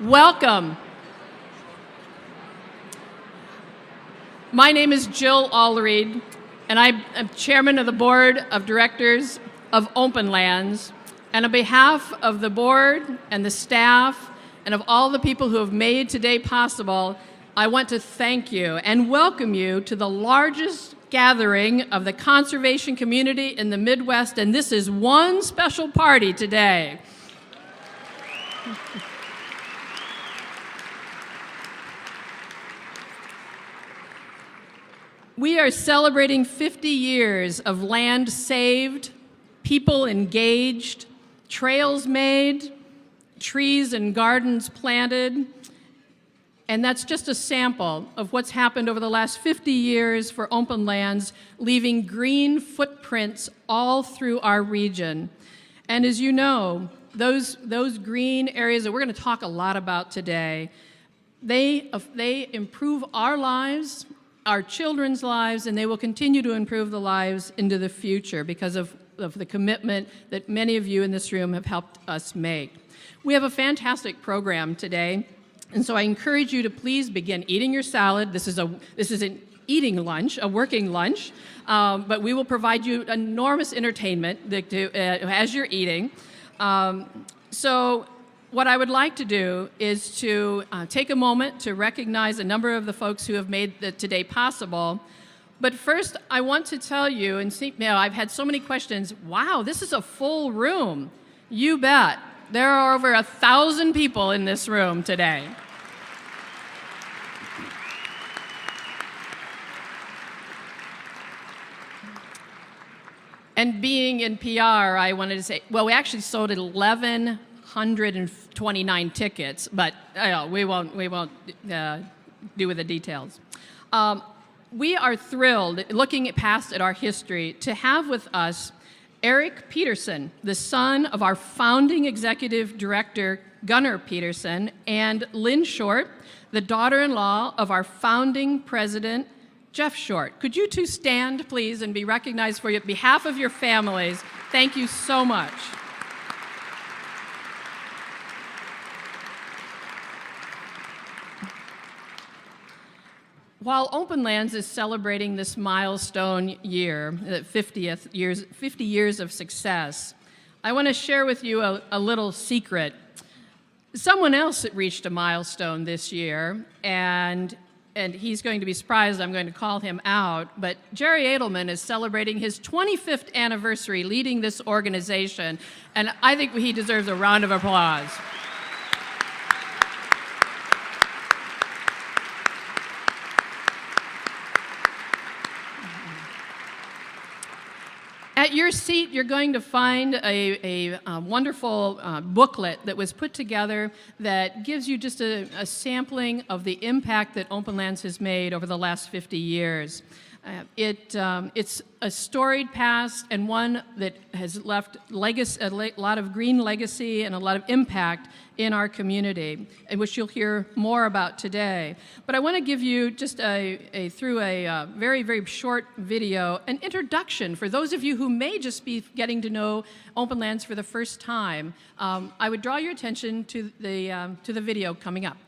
Welcome. My name is Jill Allreed, and I'm chairman of the board of directors of Openlands. And on behalf of the board and the staff and of all the people who have made today possible, I want to thank you and welcome you to the largest gathering of the conservation community in the Midwest, and this is one special party today. We are celebrating 50 years of land saved, people engaged, trails made, trees and gardens planted, and that's just a sample of what's happened over the last 50 years for Openlands, leaving green footprints all through our region. And as you know, those green areas that we're going to talk a lot about today, they improve our lives, our children's lives, and they will continue to improve the lives into the future because of the commitment that many of you in this room have helped us make. We have a fantastic program today, and so I encourage you to please begin eating your salad. This is an eating lunch, a working lunch, but we will provide you enormous entertainment as you're eating. So what I would like to do is to take a moment to recognize a number of the folks who have made today possible. But first, I want to tell you, I've had so many questions. Wow, this is a full room. You bet. There are over 1,000 people in this room today. And being in PR, I wanted to say, well, we actually sold 1,129 tickets, but we won't do with the details. We are thrilled, looking past at our history, to have with us Eric Peterson, the son of our founding executive director, Gunnar Peterson, and Lynn Short, the daughter-in-law of our founding president, Jeff Short. Could you two stand, please, and be recognized for behalf of your families? Thank you so much. While Openlands is celebrating this milestone year, 50 years of success, I want to share with you a little secret. Someone else reached a milestone this year, and he's going to be surprised I'm going to call him out, but Jerry Adelman is celebrating his 25th anniversary leading this organization, and I think he deserves a round of applause. At your seat, you're going to find a wonderful booklet that was put together that gives you just a sampling of the impact that Openlands has made over the last 50 years. It's a storied past and one that has left a lot of green legacy and a lot of impact in our community, and which you'll hear more about today. But I want to give you just through a very, very short video, an introduction for those of you who may just be getting to know Openlands for the first time. I would draw your attention to the video coming up.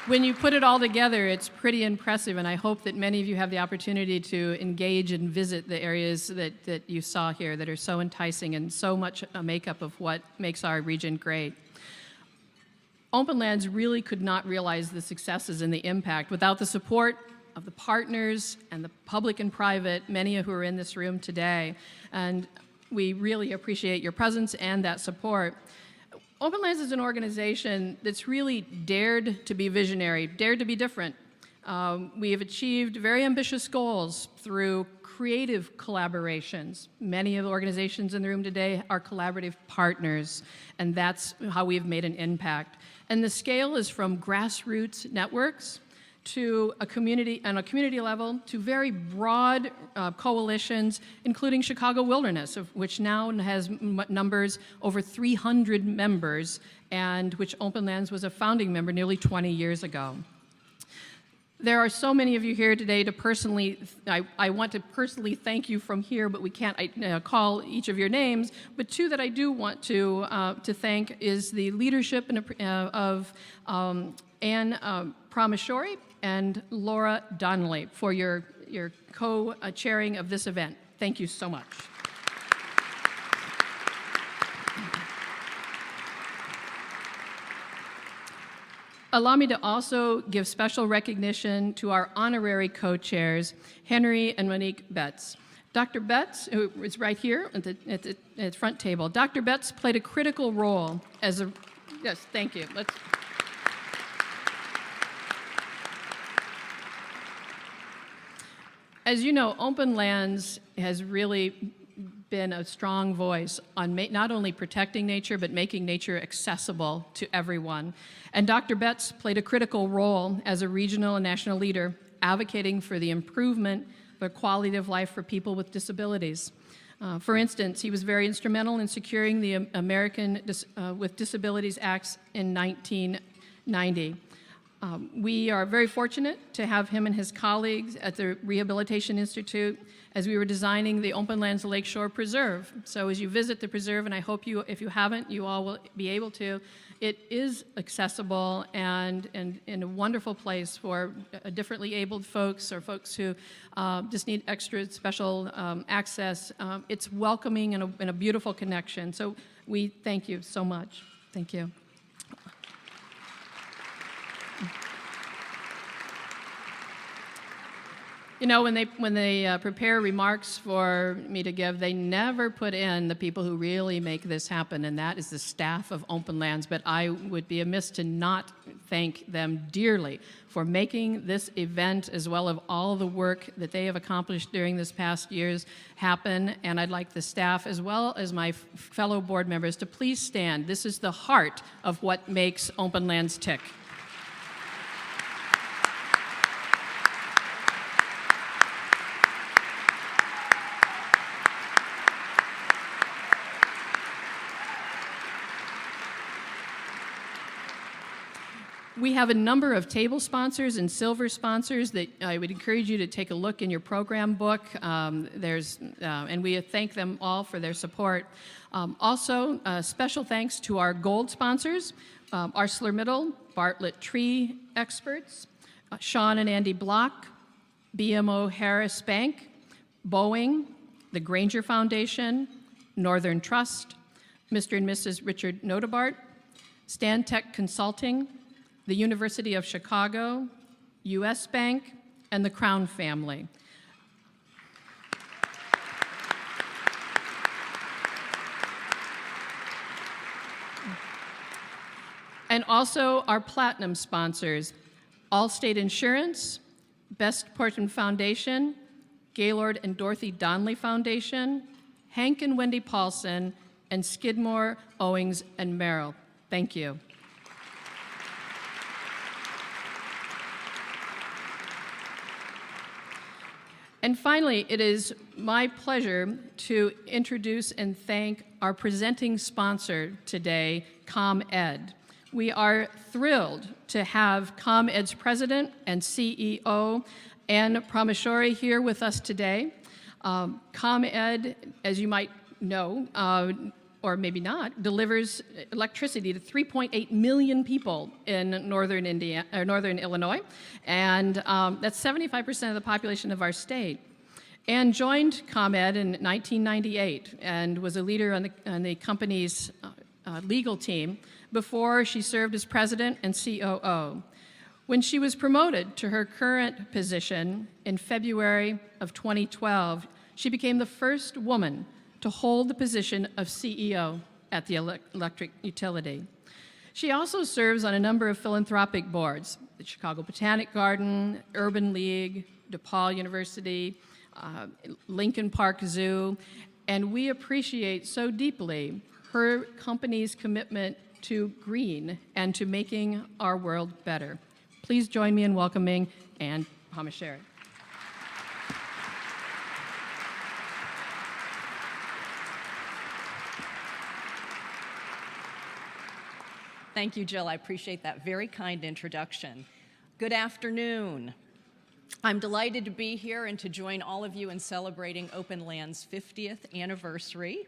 when you put it all together, it's pretty impressive, and I hope that many of you have the opportunity to engage and visit the areas that you saw here that are so enticing and so much a makeup of what makes our region great. Openlands really could not realize the successes and the impact without the support of the partners and the public and private, many of who are in this room today, and we really appreciate your presence and that support. Openlands is an organization that's really dared to be visionary, dared to be different. We have achieved very ambitious goals through creative collaborations. Many of the organizations in the room today are collaborative partners, and that's how we've made an impact. And the scale is from grassroots networks to a community, on a community level, to very broad coalitions, including Chicago Wilderness, which now has numbers over 300 members, and which Openlands was a founding member nearly 20 years ago. There are so many of you here today to personally, I want to personally thank you from here, but we can't call each of your names. But two that I do want to thank is the leadership of Anne Pramashori and Laura Donnelly for your co-chairing of this event. Thank you so much. Allow me to also give special recognition to our honorary co-chairs, Henry and Monique Betts. Dr. Betts, who is right here at the front table, Dr. Betts played a critical role as a, yes, thank you. As you know, Openlands has really been a strong voice on not only protecting nature, but making nature accessible to everyone. And Dr. Betts played a critical role as a regional and national leader, advocating for the improvement of the quality of life for people with disabilities. For instance, he was very instrumental in securing the American with Disabilities Act in 1990. We are very fortunate to have him and his colleagues at the Rehabilitation Institute as we were designing the Openlands Lakeshore Preserve. So as you visit the preserve, and I hope you, if you haven't, you all will be able to, it is accessible and in a wonderful place for differently abled folks or folks who just need extra special access. It's welcoming and a beautiful connection. So we thank you so much. Thank you. You know, when they prepare remarks for me to give, they never put in the people who really make this happen, and that is the staff of Openlands. But I would be amiss to not thank them dearly for making this event, as well as all the work that they have accomplished during this past years happen. And I'd like the staff, as well as my fellow board members, to please stand. This is the heart of what makes Openlands tick. We have a number of table sponsors and silver sponsors that I would encourage you to take a look in your program book. And we thank them all for their support. Also, special thanks to our gold sponsors, ArcelorMittal, Bartlett Tree Experts, Sean and Andy Block, BMO Harris Bank, Boeing, the Granger Foundation, Northern Trust, Mr. and Mrs. Richard Notebart, Stantec Consulting, the University of Chicago, U.S. Bank, and the Crown family. And also our platinum sponsors, Allstate Insurance, Best Portion Foundation, Gaylord and Dorothy Donnelly Foundation, Hank and Wendy Paulson, and Skidmore, Owings, and Merrill. Thank you. And finally, it is my pleasure to introduce and thank our presenting sponsor today, ComEd. We are thrilled to have ComEd's president and CEO, Anne Pramashori, here with us today. ComEd, as you might know, or maybe not, delivers electricity to 3.8 million people in northern Illinois, and that's 75% of the population of our state. Anne joined ComEd in 1998 and was a leader on the company's legal team before she served as president and COO. When she was promoted to her current position in February of 2012, she became the first woman to hold the position of CEO at the electric utility. She also serves on a number of philanthropic boards, the Chicago Botanic Garden, Urban League, DePaul University, Lincoln Park Zoo, and we appreciate so deeply her company's commitment to green and to making our world better. Please join me in welcoming Anne Hamasheri. Thank you, Jill. I appreciate that very kind introduction. Good afternoon. I'm delighted to be here and to join all of you in celebrating Openlands' 50th anniversary.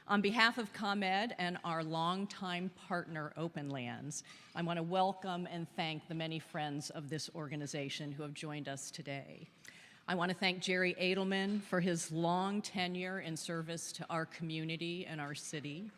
On behalf of ComEd and our longtime partner, Openlands, I want to welcome and thank the many friends of this organization who have joined us today. I want to thank Jerry Edelman for his long tenure in service to our community and our city.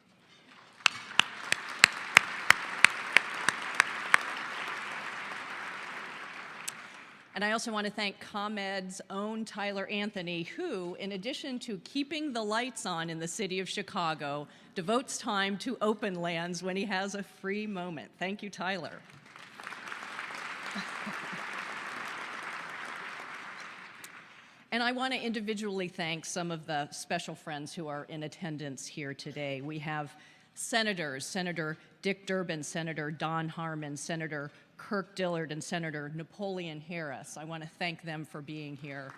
And I also want to thank ComEd's own Tyler Anthony, who, in addition to keeping the lights on in the city of Chicago, devotes time to Openlands when he has a free moment. Thank you, Tyler. And I want to individually thank some of the special friends who are in attendance here today. We have senators, Senator Dick Durbin, Senator Don Harmon, Senator Kirk Dillard, and Senator Napoleon Harris. I want to thank them for being here.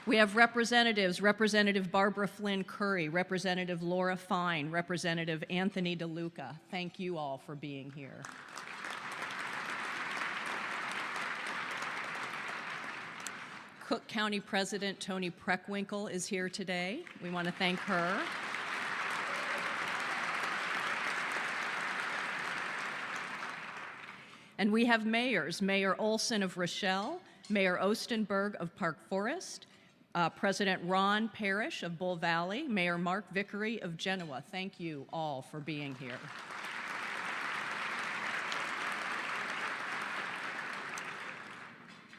We have representatives, Representative Barbara Flynn Curry, Representative Laura Fine, Representative Anthony DeLuca. Thank you all for being here. Cook County President Toni Preckwinkle is here today. We want to thank her. And we have mayors, Mayor Olson of Rochelle, Mayor Ostenberg of Park Forest, President Ron Parrish of Bull Valley, Mayor Mark Vickery of Genoa. Thank you all for being here.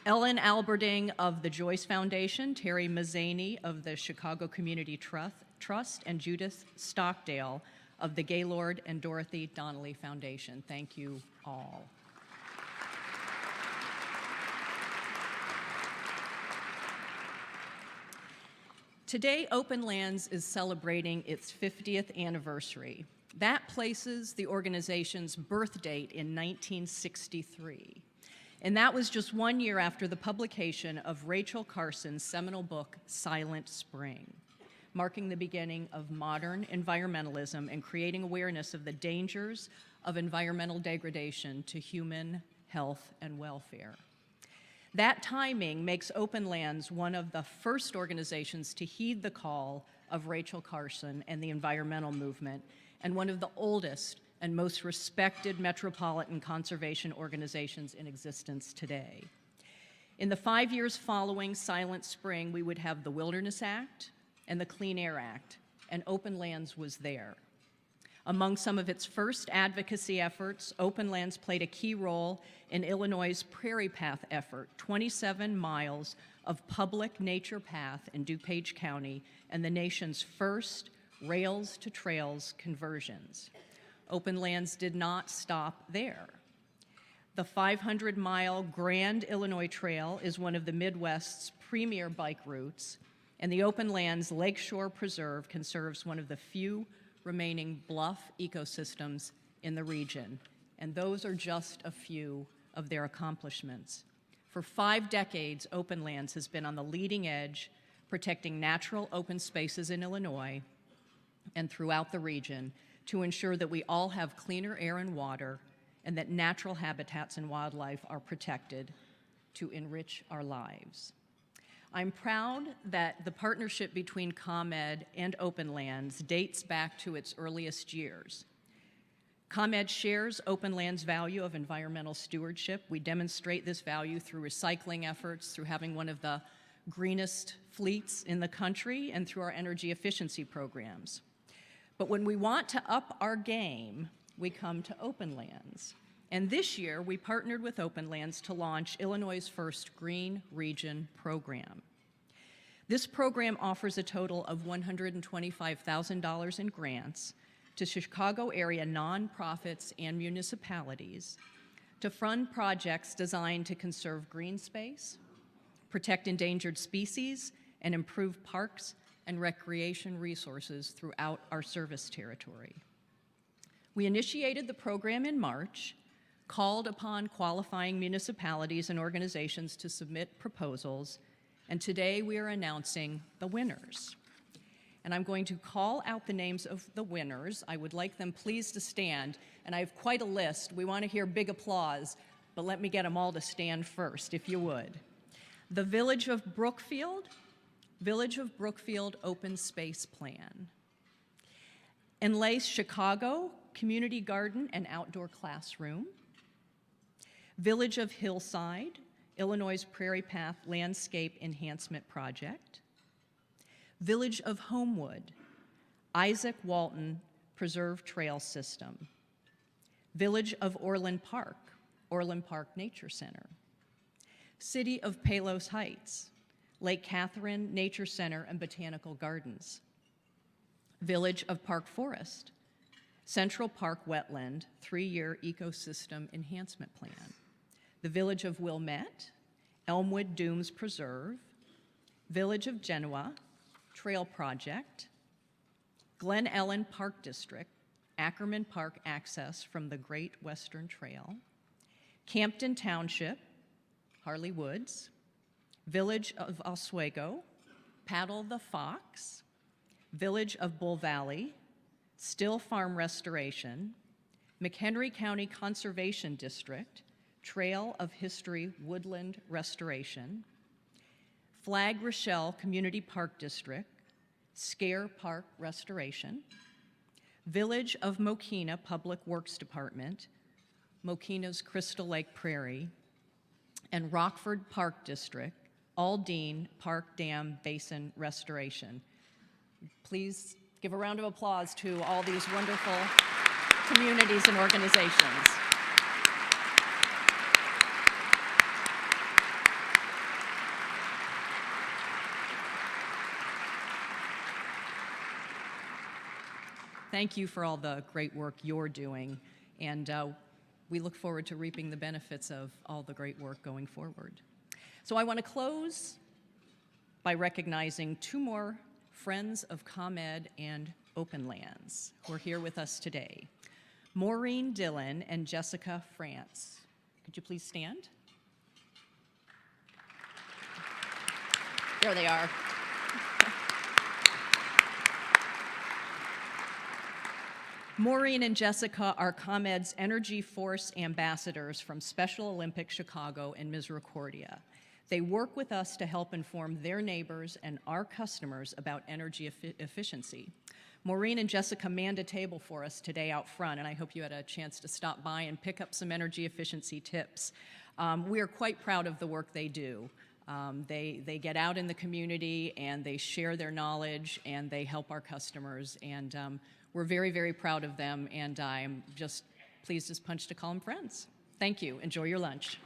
Ellen Alberding of the Joyce Foundation, Terry Mazzani of the Chicago Community Trust, and Judith Stockdale of the Gaylord and Dorothy Donnelly Foundation. Thank you all. Today, Openlands is celebrating its 50th anniversary. That places the organization's birth date in 1963. And that was just 1 year after the publication of Rachel Carson's seminal book, Silent Spring, marking the beginning of modern environmentalism and creating awareness of the dangers of environmental degradation to human health and welfare. That timing makes Openlands one of the first organizations to heed the call of Rachel Carson and the environmental movement, and one of the oldest and most respected metropolitan conservation organizations in existence today. In the 5 years following Silent Spring, we would have the Wilderness Act and the Clean Air Act, and Openlands was there. Among some of its first advocacy efforts, Openlands played a key role in Illinois' Prairie Path effort, 27 miles of public nature path in DuPage County, and the nation's first rails to trails conversions. Openlands did not stop there. The 500-mile Grand Illinois Trail is one of the Midwest's premier bike routes, and the Openlands Lakeshore Preserve conserves one of the few remaining bluff ecosystems in the region, and those are just a few of their accomplishments. For 5 decades, Openlands has been on the leading edge, protecting natural open spaces in Illinois and throughout the region to ensure that we all have cleaner air and water and that natural habitats and wildlife are protected, to enrich our lives. I'm proud that the partnership between ComEd and Openlands dates back to its earliest years. ComEd shares Openlands' value of environmental stewardship. We demonstrate this value through recycling efforts, through having one of the greenest fleets in the country, and through our energy efficiency programs. But when we want to up our game, we come to Openlands. And this year, we partnered with Openlands to launch Illinois' first Green Region program. This program offers a total of $125,000 in grants to Chicago area nonprofits and municipalities to fund projects designed to conserve green space, protect endangered species, and improve parks and recreation resources throughout our service territory. We initiated the program in March, called upon qualifying municipalities and organizations to submit proposals, and today we are announcing the winners. And I'm going to call out the names of the winners. I would like them please to stand, and I have quite a list. We want to hear big applause, but let me get them all to stand first, if you would. The Village of Brookfield Open Space Plan. Hilton Chicago Community Garden and Outdoor Classroom. Village of Hillside, Illinois Prairie Path Landscape Enhancement Project. Village of Homewood, Isaac Walton Preserve Trail System. Village of Orland Park Nature Center. City of Palos Heights, Lake Catherine Nature Center and Botanical Gardens. Village of Park Forest, Central Park Wetland 3-year Ecosystem Enhancement Plan. The Village of Wilmette, Elmwood Dunes Preserve. Village of Genoa, Trail Project. Glen Ellen Park District, Ackerman Park access from the Great Western Trail. Campton Township, Harley Woods. Village of Oswego, Paddle the Fox. Village of Bull Valley, Still Farm Restoration. McHenry County Conservation District, Trail of History Woodland Restoration. Flag Rochelle Community Park District, Scare Park Restoration. Village of Mokina Public Works Department, Mokina's Crystal Lake Prairie. And Rockford Park District, Aldine Park Dam Basin Restoration. Please give a round of applause to all these wonderful communities and organizations. Thank you for all the great work you're doing, and we look forward to reaping the benefits of all the great work going forward. So I want to close by recognizing 2 more friends of ComEd and Openlands who are here with us today. Maureen Dillon and Jessica France. Could you please stand? There they are. Maureen and Jessica are ComEd's Energy Force ambassadors from Special Olympics Chicago and Misericordia. They work with us to help inform their neighbors and our customers about energy efficiency. Maureen and Jessica manned a table for us today out front, and I hope you had a chance to stop by and pick up some energy efficiency tips. We are quite proud of the work they do. They get out in the community and they share their knowledge and they help our customers, and we're very, very proud of them, and I'm just pleased as punch to call them friends. Thank you. Enjoy your lunch.